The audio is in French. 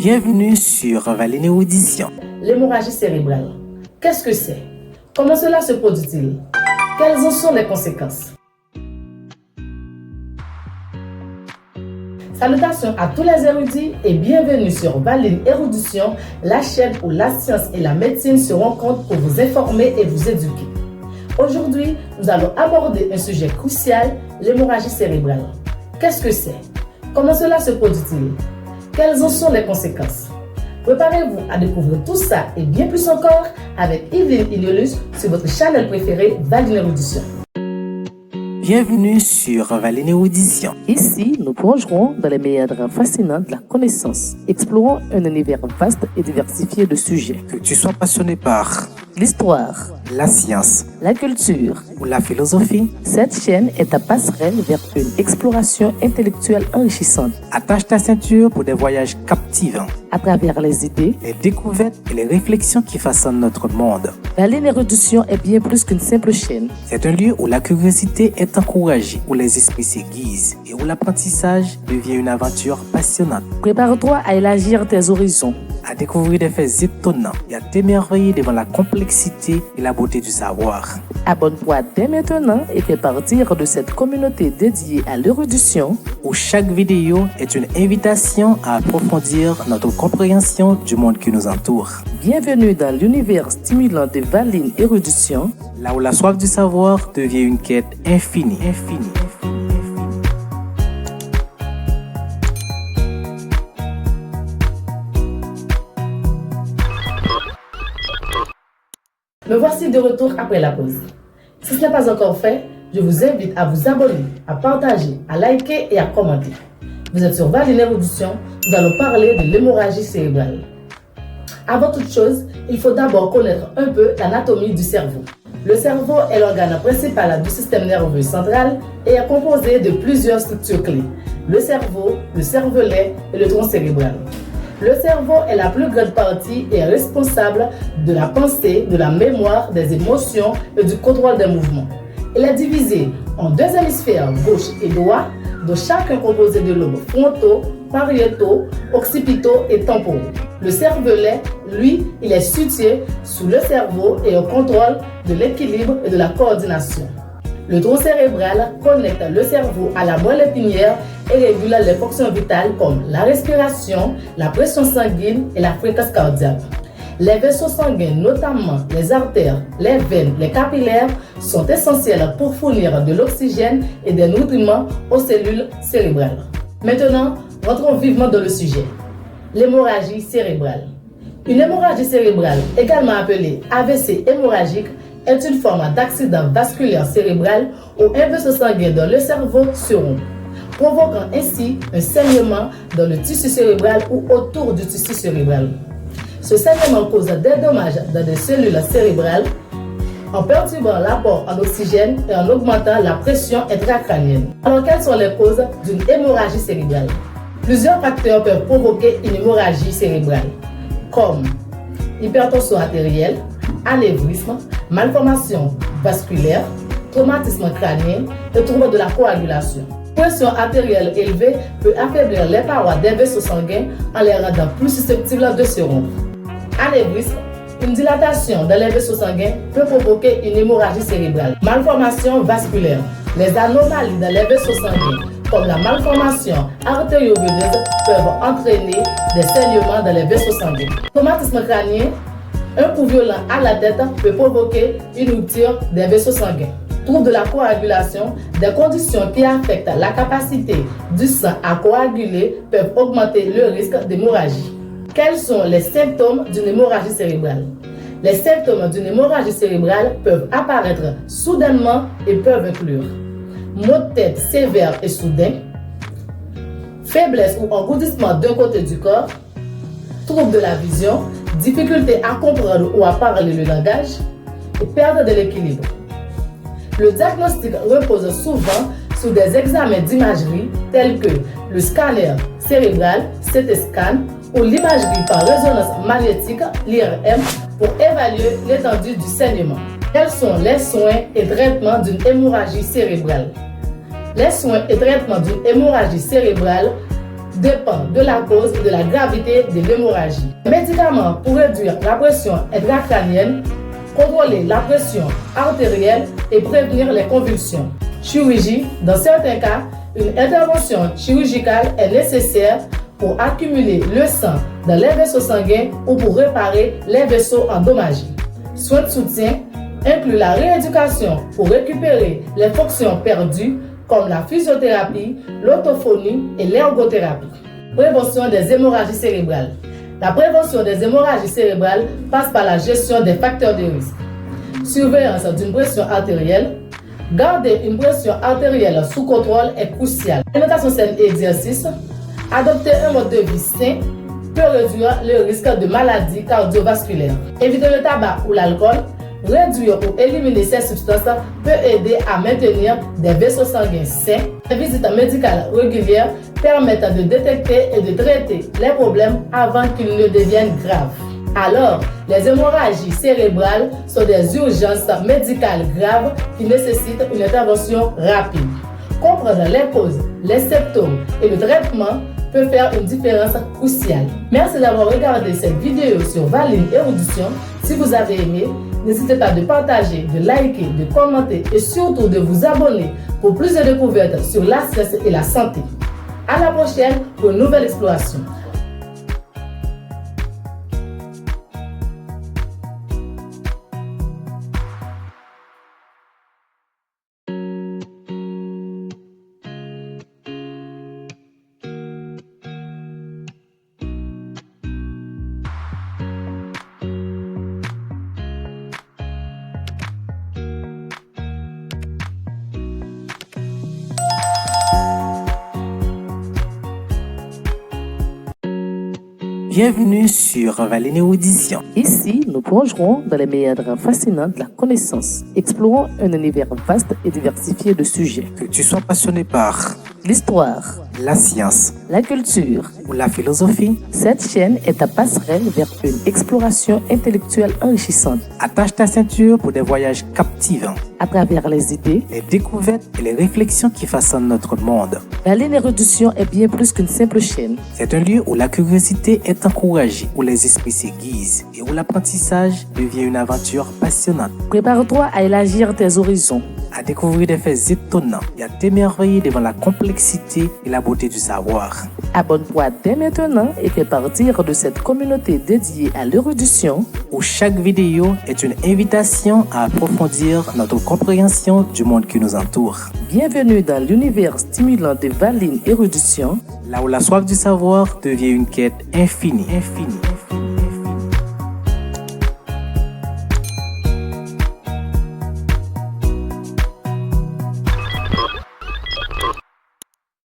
Bienvenue sur Valine Audition. L'hémorragie cérébrale. Qu'est-ce que c'est? Comment cela se produit-il? Quelles en sont les conséquences? Salutations à tous les érudits et bienvenue sur Valine Érudition, la chaîne où la science et la médecine se rencontrent pour vous informer et vous éduquer. Aujourd'hui, nous allons aborder un sujet crucial, l'hémorragie cérébrale. Qu'est-ce que c'est? Comment cela se produit-il? Quelles en sont les conséquences? Préparez-vous à découvrir tout ça et bien plus encore avec Yveline Iliolus sur votre channel préféré Valine Érudition. Bienvenue sur Valine Audition. Ici, nous plongerons dans les méandres fascinants de la connaissance, explorons un univers vaste et diversifié de sujets. Que tu sois passionné par L'histoire, la science la culture, ou la philosophie, cette chaîne est ta passerelle vers une exploration intellectuelle enrichissante attache ta ceinture pour des voyages captivants, à travers les idées. les découvertes et les réflexions qui façonnent notre monde. Valine Érudition est bien plus qu'une simple chaîne. C'est un lieu où la curiosité est encouragée, où les esprits s'aiguisent et où l'apprentissage devient une aventure passionnante. Prépare-toi à élargir tes horizons. À découvrir des faits étonnants et à t'émerveiller devant la complexité et la beauté du savoir. Abonne-toi dès maintenant et fais partir de cette communauté dédiée à l'érudition. Où chaque vidéo est une invitation à approfondir notre compréhension du monde qui nous entoure. Bienvenue dans l'univers stimulant de Valine Érudition. Là où la soif du savoir devient une quête infinie. Me voici de retour après la pause. Si ce n'est pas encore fait, je vous invite à vous abonner, à partager, à liker et à commenter. Vous êtes sur Valine Érudition, nous allons parler de l'hémorragie cérébrale. Avant toute chose, il faut d'abord connaître un peu l'anatomie du cerveau. Le cerveau est l'organe principal du système nerveux central et est composé de plusieurs structures clés. Le cerveau, le cervelet et le tronc cérébral. Le cerveau est la plus grande partie et est responsable de la pensée, de la mémoire, des émotions et du contrôle des mouvements. Il est divisé en deux hémisphères, gauche et droit, dont chacun composé de lobes frontaux, pariétaux, occipitaux et temporaux. Le cervelet, lui, il est situé sous le cerveau et au contrôle de l'équilibre et de la coordination. Le tronc cérébral connecte le cerveau à la moelle épinière et régule les fonctions vitales comme la respiration, la pression sanguine et la fréquence cardiaque. Les vaisseaux sanguins, notamment les artères, les veines, les capillaires, sont essentiels pour fournir de l'oxygène et des nutriments aux cellules cérébrales. Maintenant, rentrons vivement dans le sujet. L'hémorragie cérébrale. Une hémorragie cérébrale, également appelée AVC hémorragique, est une forme d'accident vasculaire cérébral où un vaisseau sanguin dans le cerveau se rompt, provoquant ainsi un saignement dans le tissu cérébral ou autour du tissu cérébral. Ce saignement cause des dommages dans des cellules cérébrales en perturbant l'apport en oxygène et en augmentant la pression intracrânienne. Alors, quelles sont les causes d'une hémorragie cérébrale? Plusieurs facteurs peuvent provoquer une hémorragie cérébrale, comme hypertension artérielle, anévrisme, malformation vasculaire, traumatisme crânien et troubles de la coagulation. Pression artérielle élevée peut affaiblir les parois des vaisseaux sanguins en les rendant plus susceptibles de se rompre. Anévrisme, une dilatation dans les vaisseaux sanguins peut provoquer une hémorragie cérébrale. Malformation vasculaire, les anomalies dans les vaisseaux sanguins, comme la malformation artério-veineuse, peuvent entraîner des saignements dans les vaisseaux sanguins. Traumatisme crânien, un coup violent à la tête peut provoquer une rupture des vaisseaux sanguins. Troubles de la coagulation, des conditions qui affectent la capacité du sang à coaguler peuvent augmenter le risque d'hémorragie. Quels sont les symptômes d'une hémorragie cérébrale? Les symptômes d'une hémorragie cérébrale peuvent apparaître soudainement et peuvent inclure maux de tête sévères et soudains, faiblesse ou engourdissement d'un côté du corps, troubles de la vision, difficulté à comprendre ou à parler le langage et perte de l'équilibre. Le diagnostic repose souvent sur des examens d'imagerie tels que le scanner cérébral, CT scan, ou l'imagerie par résonance magnétique, l'IRM, pour évaluer l'étendue du saignement. Quels sont les soins et traitements d'une hémorragie cérébrale? Les soins et traitements d'une hémorragie cérébrale dépend de la cause et de la gravité de l'hémorragie. Médicaments pour réduire la pression intracrânienne, contrôler la pression artérielle et prévenir les convulsions. Chirurgie, dans certains cas, une intervention chirurgicale est nécessaire pour accumuler le sang dans les vaisseaux sanguins ou pour réparer les vaisseaux endommagés. Soins de soutien incluent la rééducation pour récupérer les fonctions perdues comme la physiothérapie, l'autophonie et l'ergothérapie. Prévention des hémorragies cérébrales. La prévention des hémorragies cérébrales passe par la gestion des facteurs de risque. Surveillance d'une pression artérielle. Garder une pression artérielle sous contrôle est crucial. Alimentation saine et exercice. Adopter un mode de vie sain peut réduire le risque de maladies cardiovasculaires. Éviter le tabac ou l'alcool. Réduire ou éliminer ces substances peut aider à maintenir des vaisseaux sanguins sains. Les visites médicales régulières permettent de détecter et de traiter les problèmes avant qu'ils ne deviennent graves. Alors, les hémorragies cérébrales sont des urgences médicales graves qui nécessitent une intervention rapide. Comprendre les causes, les symptômes et le traitement peut faire une différence cruciale. Merci d'avoir regardé cette vidéo sur Valine Érudition. Si vous avez aimé, n'hésitez pas de partager, de liker, de commenter et surtout de vous abonner pour plus de découvertes sur la science et la santé. À la prochaine pour une nouvelle exploration. Bienvenue sur Valine Érudition. Ici, nous plongerons dans les méandres fascinants de la connaissance. Explorons un univers vaste et diversifié de sujets. Que tu sois passionné par L'histoire, la science la culture. ou la philosophie, Cette chaîne est ta passerelle vers une exploration intellectuelle enrichissante attache ta ceinture pour des voyages captivants, à travers les idées. les découvertes et les réflexions qui façonnent notre monde. Valine Érudition est bien plus qu'une simple chaîne. C'est un lieu où la curiosité est encouragée, où les esprits s'aiguisent et où l'apprentissage devient une aventure passionnante. Prépare-toi à élargir tes horizons. À découvrir des faits étonnants et à t'émerveiller devant la complexité et la beauté du savoir. Abonne-toi dès maintenant et fais partir de cette communauté dédiée à l'érudition, Où chaque vidéo est une invitation à approfondir notre compréhension du monde qui nous entoure. Bienvenue dans l'univers stimulant de Valine Érudition. Là où la soif du savoir devient une quête infinie.